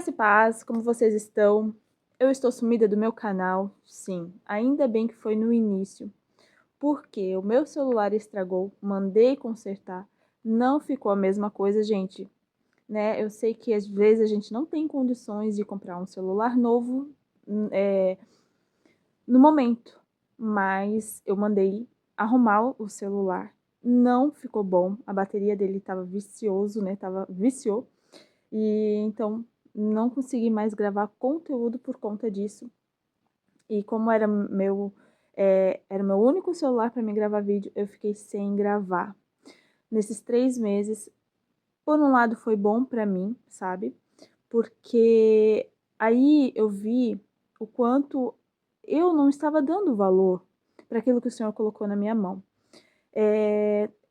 Graça e paz, como vocês estão? Eu estou sumida do meu canal, sim, ainda bem que foi no início, porque o meu celular estragou, mandei consertar, não ficou a mesma coisa, gente, né? Eu sei que às vezes a gente não tem condições de comprar um celular novo no momento, mas eu mandei arrumar o celular, não ficou bom, a bateria dele estava vicioso, né? Viciou. E então não consegui mais gravar conteúdo por conta disso. E como era meu único celular para me gravar vídeo, eu fiquei sem gravar. Nesses 3 meses, por um lado foi bom para mim, sabe? Porque aí eu vi o quanto eu não estava dando valor para aquilo que o Senhor colocou na minha mão.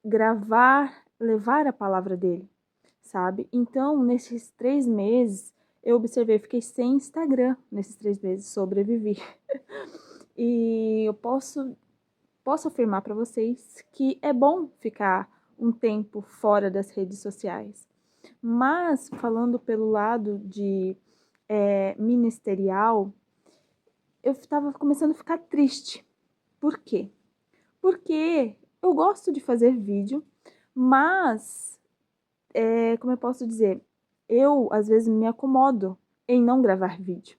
Gravar, levar a palavra dele, sabe? Então, nesses 3 meses, eu observei, fiquei sem Instagram nesses 3 meses, sobrevivi. E eu posso afirmar para vocês que é bom ficar um tempo fora das redes sociais. Mas, falando pelo lado de ministerial, eu estava começando a ficar triste. Por quê? Porque eu gosto de fazer vídeo, mas como eu posso dizer, eu às vezes me acomodo em não gravar vídeo.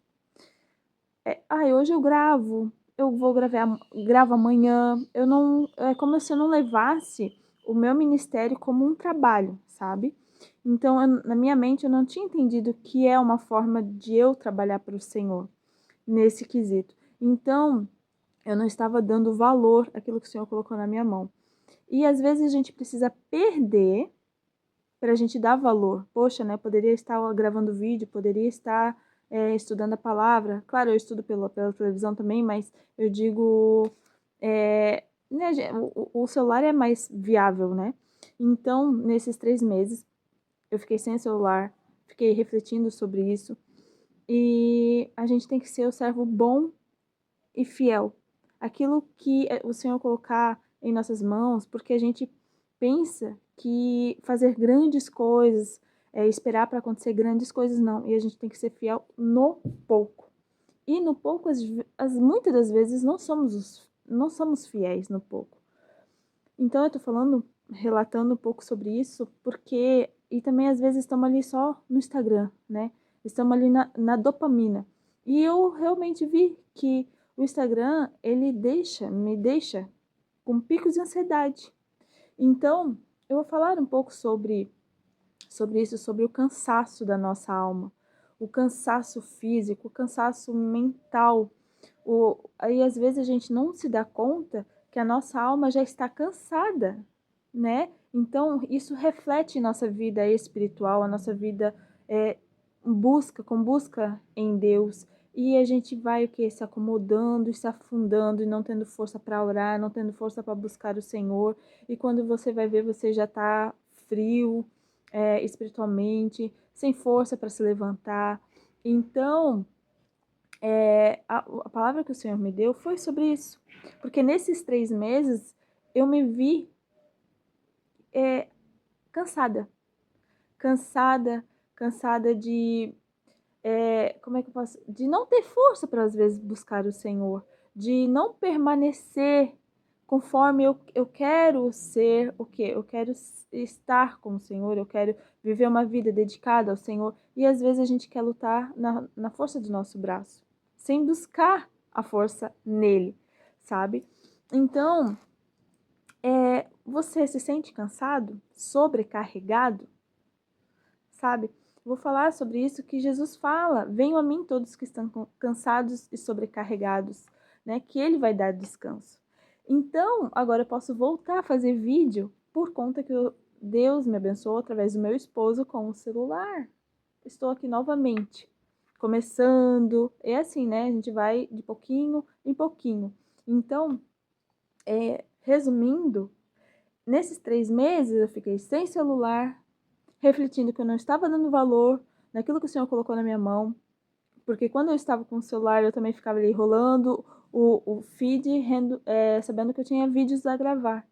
Hoje eu gravo, eu vou gravo amanhã. Eu não, é como se eu não levasse o meu ministério como um trabalho, sabe? Então, na minha mente, eu não tinha entendido que é uma forma de eu trabalhar para o Senhor nesse quesito. Então, eu não estava dando valor àquilo que o Senhor colocou na minha mão. E às vezes a gente precisa perder para a gente dar valor. Poxa, né? Poderia estar gravando vídeo, poderia estar estudando a palavra. Claro, eu estudo pela televisão também, mas eu digo, né, o celular é mais viável, né? Então, nesses 3 meses, eu fiquei sem celular, fiquei refletindo sobre isso. E a gente tem que ser o servo bom e fiel. Aquilo que o Senhor colocar em nossas mãos, porque a gente pensa que fazer grandes coisas, esperar para acontecer grandes coisas, não. E a gente tem que ser fiel no pouco. E no pouco, muitas das vezes, não somos fiéis no pouco. Então, eu tô relatando um pouco sobre isso, porque... E também, às vezes, estamos ali só no Instagram, né? Estamos ali na dopamina. E eu realmente vi que o Instagram, ele me deixa com picos de ansiedade. Então, eu vou falar um pouco sobre isso, sobre o cansaço da nossa alma, o cansaço físico, o cansaço mental. Aí, às vezes, a gente não se dá conta que a nossa alma já está cansada, né? Então, isso reflete nossa vida espiritual, a nossa vida com busca em Deus. E a gente vai o que? Se acomodando e se afundando e não tendo força para orar, não tendo força para buscar o Senhor. E quando você vai ver, você já está frio espiritualmente, sem força para se levantar. Então, a palavra que o Senhor me deu foi sobre isso. Porque nesses 3 meses eu me vi cansada. Cansada, cansada de como é que eu posso? De não ter força para às vezes buscar o Senhor, de não permanecer conforme eu quero ser o quê? Eu quero estar com o Senhor, eu quero viver uma vida dedicada ao Senhor. E às vezes a gente quer lutar na força do nosso braço, sem buscar a força nele, sabe? Então, você se sente cansado, sobrecarregado, sabe? Vou falar sobre isso que Jesus fala: venham a mim todos que estão cansados e sobrecarregados, né? Que Ele vai dar descanso. Então, agora eu posso voltar a fazer vídeo por conta que Deus me abençoou através do meu esposo com o celular. Estou aqui novamente, começando. É assim, né? A gente vai de pouquinho em pouquinho. Então, resumindo, nesses 3 meses eu fiquei sem celular, refletindo que eu não estava dando valor naquilo que o Senhor colocou na minha mão, porque quando eu estava com o celular eu também ficava ali rolando o feed, sabendo que eu tinha vídeos a gravar,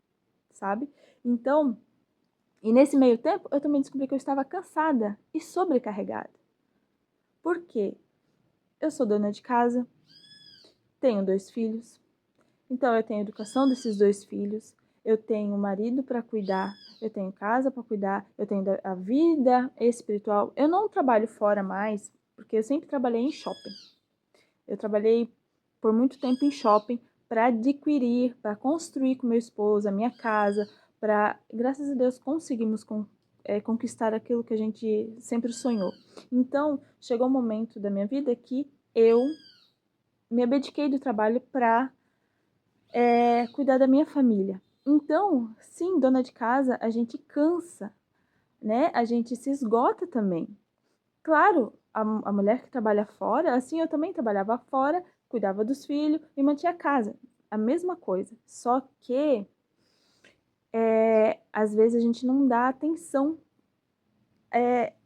sabe? Então, e nesse meio tempo eu também descobri que eu estava cansada e sobrecarregada. Por quê? Eu sou dona de casa, tenho 2 filhos, então eu tenho a educação desses 2 filhos, eu tenho um marido para cuidar, eu tenho casa para cuidar, eu tenho a vida espiritual. Eu não trabalho fora mais, porque eu sempre trabalhei em shopping. Eu trabalhei por muito tempo em shopping para adquirir, para construir com meu esposo a minha casa, para, graças a Deus, conseguimos conquistar aquilo que a gente sempre sonhou. Então, chegou um momento da minha vida que eu me abdiquei do trabalho para cuidar da minha família. Então, sim, dona de casa, a gente cansa, né? A gente se esgota também. Claro, a mulher que trabalha fora, assim eu também trabalhava fora, cuidava dos filhos e mantinha a casa. A mesma coisa. Só que, às vezes, a gente não dá atenção,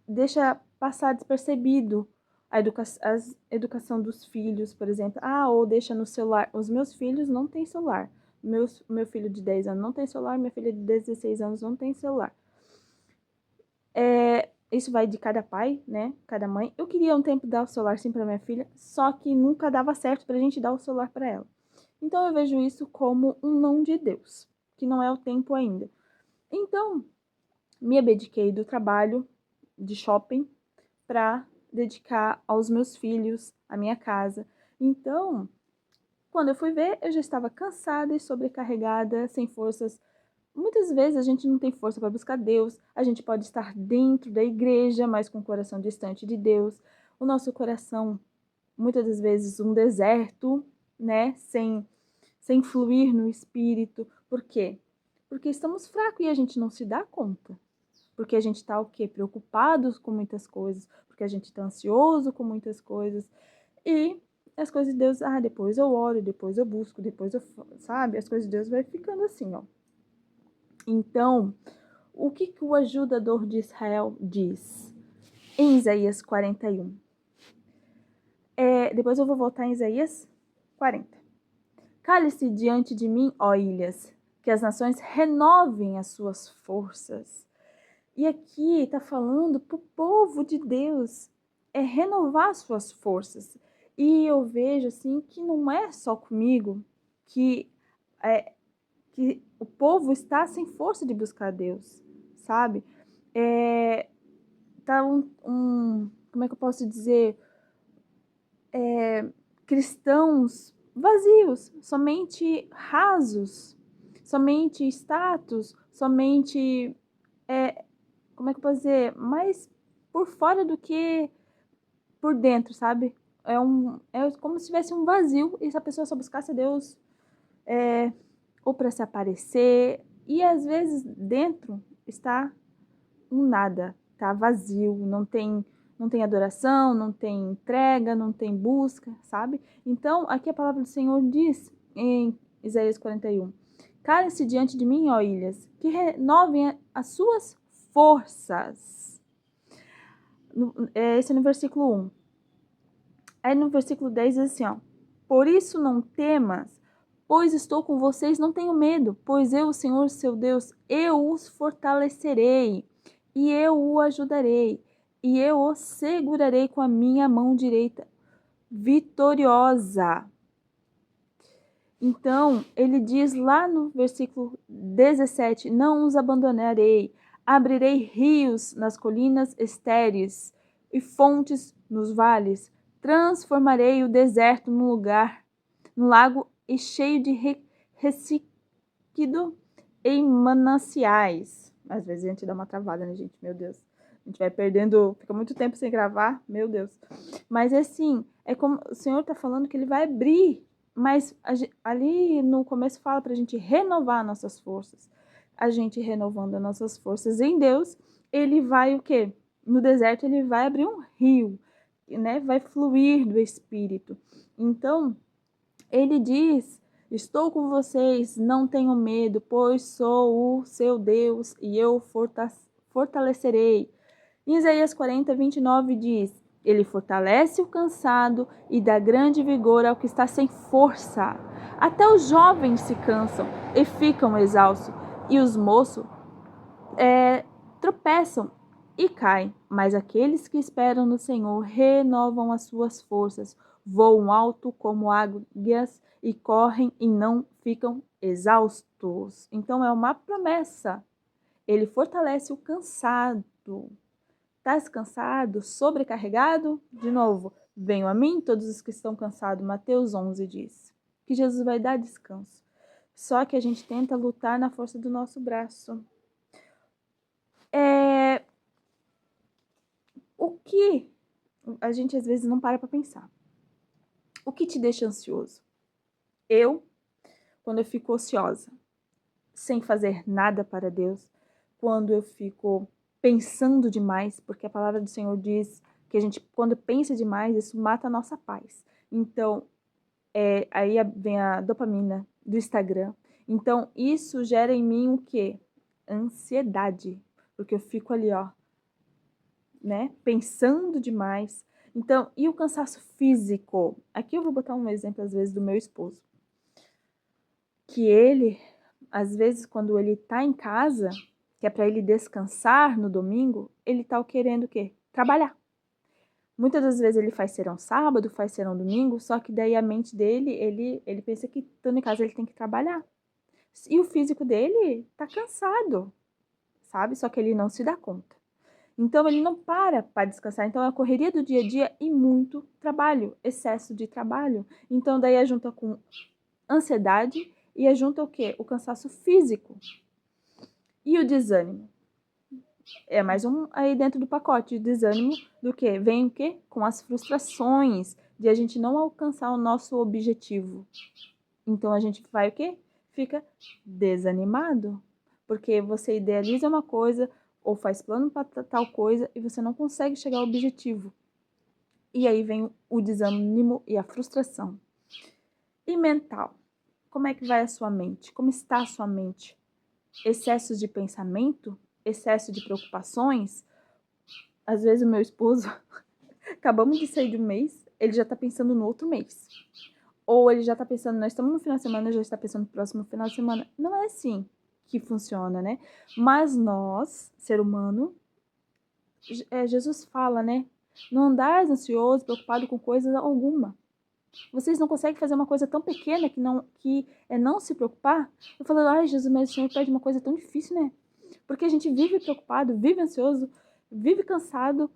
deixa passar despercebido a educação dos filhos, por exemplo. Ou deixa no celular. Os meus filhos não têm celular. Meu filho de 10 anos não tem celular, minha filha de 16 anos não tem celular. Isso vai de cada pai, né? Cada mãe. Eu queria um tempo dar o celular sim para minha filha, só que nunca dava certo pra gente dar o celular para ela. Então eu vejo isso como um não de Deus, que não é o tempo ainda. Então, me abdiquei do trabalho de shopping para dedicar aos meus filhos, à minha casa. Então, quando eu fui ver, eu já estava cansada e sobrecarregada, sem forças. Muitas vezes a gente não tem força para buscar Deus, a gente pode estar dentro da igreja, mas com o coração distante de Deus. O nosso coração, muitas das vezes, um deserto, né? Sem fluir no Espírito. Por quê? Porque estamos fracos e a gente não se dá conta. Porque a gente está o quê? Preocupados com muitas coisas, porque a gente está ansioso com muitas coisas. E as coisas de Deus, depois eu oro, depois eu busco, depois eu, sabe? As coisas de Deus vai ficando assim, ó. Então, o que o ajudador de Israel diz em Isaías 41? Depois eu vou voltar em Isaías 40. Cale-se diante de mim, ó ilhas, que as nações renovem as suas forças. E aqui está falando para o povo de Deus renovar suas forças. E eu vejo assim que não é só comigo que o povo está sem força de buscar Deus, sabe? Tá como é que eu posso dizer? Cristãos vazios, somente rasos, somente status, somente, como é que eu posso dizer? Mais por fora do que por dentro, sabe? É como se tivesse um vazio e se a pessoa só buscasse a Deus ou para se aparecer, e às vezes dentro está um nada, tá vazio, não tem adoração, não tem entrega, não tem busca, sabe? Então, aqui a palavra do Senhor diz em Isaías 41: Calem-se diante de mim, ó ilhas, que renovem as suas forças. Esse é no versículo 1. Aí no versículo 10 diz assim, ó: Por isso não temas, pois estou com vocês, não tenho medo, pois eu, o Senhor, seu Deus, eu os fortalecerei, e eu o ajudarei, e eu o segurarei com a minha mão direita vitoriosa. Então, ele diz lá no versículo 17, não os abandonarei, abrirei rios nas colinas estéreis e fontes nos vales, transformarei o deserto num lago e cheio de resíquio em mananciais. Às vezes a gente dá uma travada, né, gente? Meu Deus. A gente vai perdendo, fica muito tempo sem gravar, meu Deus. Mas assim, é como o Senhor está falando que ele vai abrir, mas ali no começo fala para a gente renovar nossas forças. A gente renovando as nossas forças em Deus, ele vai o quê? No deserto ele vai abrir um rio, né? Vai fluir do Espírito. Então, ele diz: estou com vocês, não tenham medo, pois sou o seu Deus e eu fortalecerei. Em Isaías 40, 29 diz: Ele fortalece o cansado e dá grande vigor ao que está sem força. Até os jovens se cansam e ficam exaustos, e os moços tropeçam e caem, mas aqueles que esperam no Senhor renovam as suas forças, voam alto como águias e correm e não ficam exaustos. Então é uma promessa. Ele fortalece o cansado. Estás cansado? Sobrecarregado? De novo, venham a mim todos os que estão cansados. Mateus 11 diz que Jesus vai dar descanso. Só que a gente tenta lutar na força do nosso braço. O que a gente às vezes não para pensar? O que te deixa ansioso? Quando eu fico ociosa, sem fazer nada para Deus, quando eu fico pensando demais, porque a palavra do Senhor diz que a gente, quando pensa demais, isso mata a nossa paz. Então, aí vem a dopamina do Instagram. Então, isso gera em mim o quê? Ansiedade. Porque eu fico ali, ó, né? Pensando demais. Então, e o cansaço físico? Aqui eu vou botar um exemplo, às vezes, do meu esposo. Que ele, às vezes, quando ele tá em casa, que é para ele descansar no domingo, ele tá querendo o quê? Trabalhar. Muitas das vezes ele faz serão sábado, faz serão domingo, só que daí a mente dele, ele pensa que estando em casa ele tem que trabalhar. E o físico dele tá cansado, sabe? Só que ele não se dá conta. Então ele não para descansar. Então é a correria do dia a dia e muito trabalho, excesso de trabalho. Então daí junta com ansiedade e junta o quê? O cansaço físico. E o desânimo? É mais um aí dentro do pacote de desânimo do que? Vem o quê? Com as frustrações de a gente não alcançar o nosso objetivo. Então a gente vai o quê? Fica desanimado. Porque você idealiza uma coisa ou faz plano para tal coisa e você não consegue chegar ao objetivo. E aí vem o desânimo e a frustração. E mental? Como é que vai a sua mente? Como está a sua mente? Excesso de pensamento? Excesso de preocupações? Às vezes o meu esposo, acabamos de sair de um mês, ele já tá pensando no outro mês. Ou ele já tá pensando, nós estamos no final de semana, já está pensando no próximo final de semana. Não é assim que funciona, né? Mas nós, ser humano, Jesus fala, né? Não andais ansioso, preocupado com coisa alguma. Vocês não conseguem fazer uma coisa tão pequena que é não se preocupar? Eu falo, ai Jesus, mas o Senhor pede uma coisa tão difícil, né? Porque a gente vive preocupado, vive ansioso, vive cansado,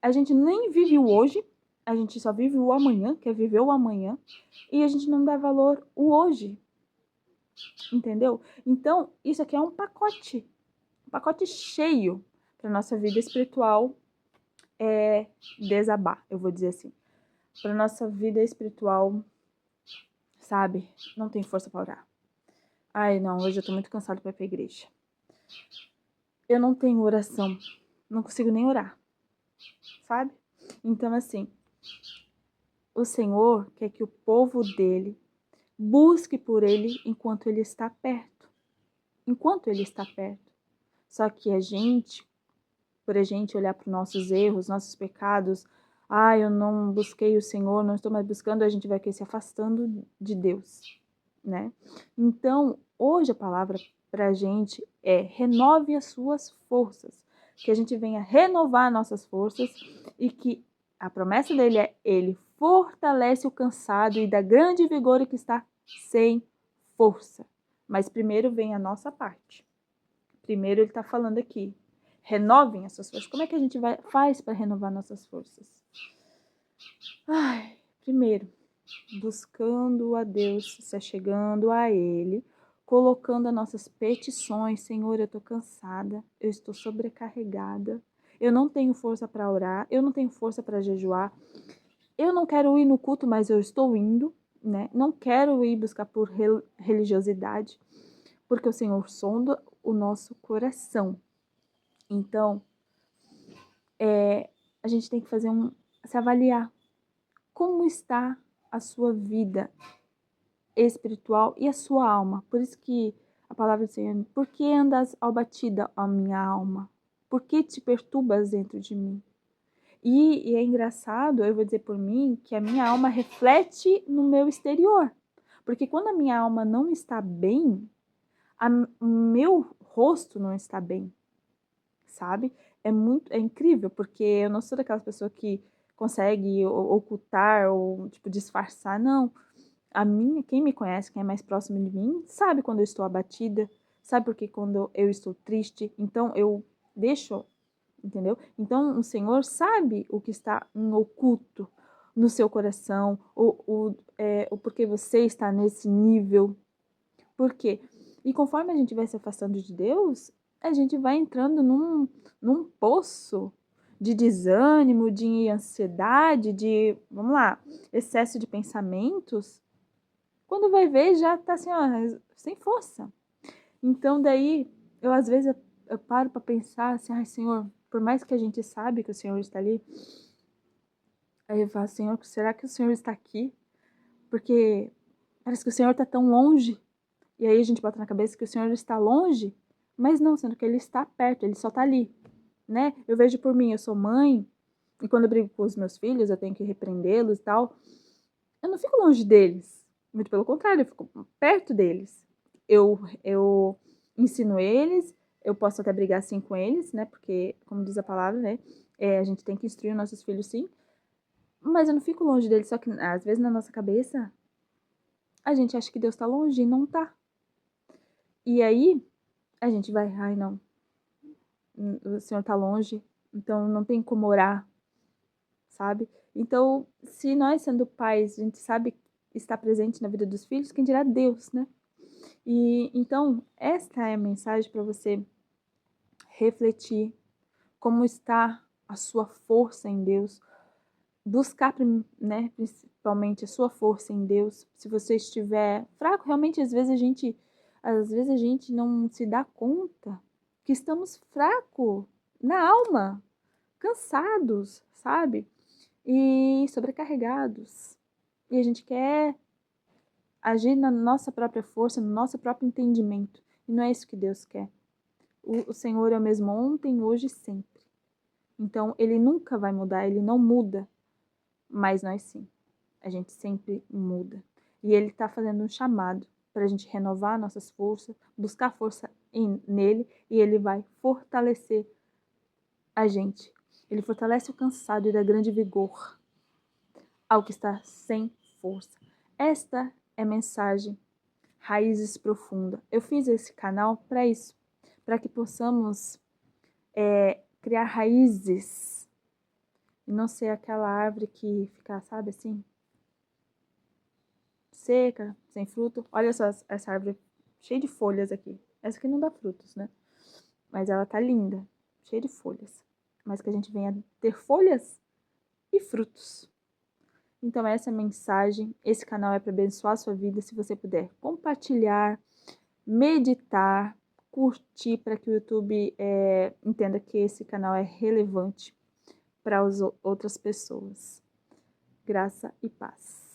a gente nem vive o hoje, a gente só vive o amanhã, quer viver o amanhã, e a gente não dá valor o hoje, entendeu? Então, isso aqui é um pacote cheio para nossa vida espiritual desabar, eu vou dizer assim. Para nossa vida espiritual, sabe, não tem força para orar. Ai, não, hoje eu tô muito cansado para ir pra igreja. Eu não tenho oração, não consigo nem orar, sabe? Então, assim, o Senhor quer que o povo dele busque por ele enquanto ele está perto. Enquanto ele está perto. Só que a gente, por a gente olhar para os nossos erros, nossos pecados, eu não busquei o Senhor, não estou mais buscando, a gente vai querer se afastando de Deus, né? Então, hoje a palavra para a gente é renove as suas forças, que a gente venha renovar nossas forças e que a promessa dele é ele fortalece o cansado e dá grande vigor que está sem força. Mas primeiro vem a nossa parte. Primeiro ele está falando aqui, renovem as suas forças. Como é que a gente faz para renovar nossas forças? Primeiro, buscando a Deus, se achegando a Ele, colocando as nossas petições. Senhor, eu estou cansada, eu estou sobrecarregada, eu não tenho força para orar, eu não tenho força para jejuar, eu não quero ir no culto, mas eu estou indo, né? Não quero ir buscar por religiosidade, porque o Senhor sonda o nosso coração. Então, a gente tem que se avaliar como está a sua vida espiritual e a sua alma. Por isso que a palavra do Senhor, por que andas abatida, ó minha alma? Por que te perturbas dentro de mim? E é engraçado, eu vou dizer por mim, que a minha alma reflete no meu exterior. Porque quando a minha alma não está bem, o meu rosto não está bem, sabe? é incrível, porque eu não sou daquelas pessoas que consegue ocultar ou, tipo, disfarçar, não. Quem me conhece, quem é mais próximo de mim, sabe quando eu estou abatida, sabe porque quando eu estou triste, então eu deixo, entendeu? Então o Senhor sabe o que está em oculto no seu coração, o porquê você está nesse nível. Por quê? E conforme a gente vai se afastando de Deus, a gente vai entrando num poço de desânimo, de ansiedade, de, vamos lá, excesso de pensamentos. Quando vai ver, já tá assim, ó, sem força. Então, daí, eu às vezes eu paro para pensar assim, ai, Senhor, por mais que a gente sabe que o Senhor está ali, aí eu falo, Senhor, será que o Senhor está aqui? Porque parece que o Senhor está tão longe. E aí a gente bota na cabeça que o Senhor está longe, mas não, sendo que ele está perto, ele só está ali, né? Eu vejo por mim, eu sou mãe, e quando eu brigo com os meus filhos, eu tenho que repreendê-los e tal. Eu não fico longe deles, muito pelo contrário, eu fico perto deles. Eu ensino eles, eu posso até brigar sim com eles, né? Porque, como diz a palavra, né? A gente tem que instruir os nossos filhos sim, mas eu não fico longe deles, só que às vezes na nossa cabeça a gente acha que Deus está longe e não tá. E aí a gente vai, ai não, o Senhor tá longe, então não tem como orar, sabe? Então, se nós, sendo pais, a gente sabe estar presente na vida dos filhos, quem dirá Deus, né? E então, esta é a mensagem para você refletir como está a sua força em Deus, buscar, né, principalmente a sua força em Deus. Se você estiver fraco, realmente às vezes a gente não se dá conta que estamos fracos na alma, cansados, sabe? E sobrecarregados. E a gente quer agir na nossa própria força, no nosso próprio entendimento. E não é isso que Deus quer. O Senhor é o mesmo ontem, hoje e sempre. Então, ele nunca vai mudar, ele não muda. Mas nós sim. A gente sempre muda. E ele está fazendo um chamado para a gente renovar nossas forças, buscar força nele, e ele vai fortalecer a gente. Ele fortalece o cansado e dá grande vigor ao que está sem força. Esta é a mensagem Raízes Profundas. Eu fiz esse canal para isso, para que possamos criar raízes e não ser aquela árvore que fica, sabe assim, seca, sem fruto. Olha só essa árvore cheia de folhas aqui. Essa aqui não dá frutos, né? Mas ela tá linda, cheia de folhas. Mas que a gente venha ter folhas e frutos. Então essa é a mensagem. Esse canal é para abençoar a sua vida. Se você puder compartilhar, meditar, curtir, para que o YouTube entenda que esse canal é relevante para as outras pessoas. Graça e paz.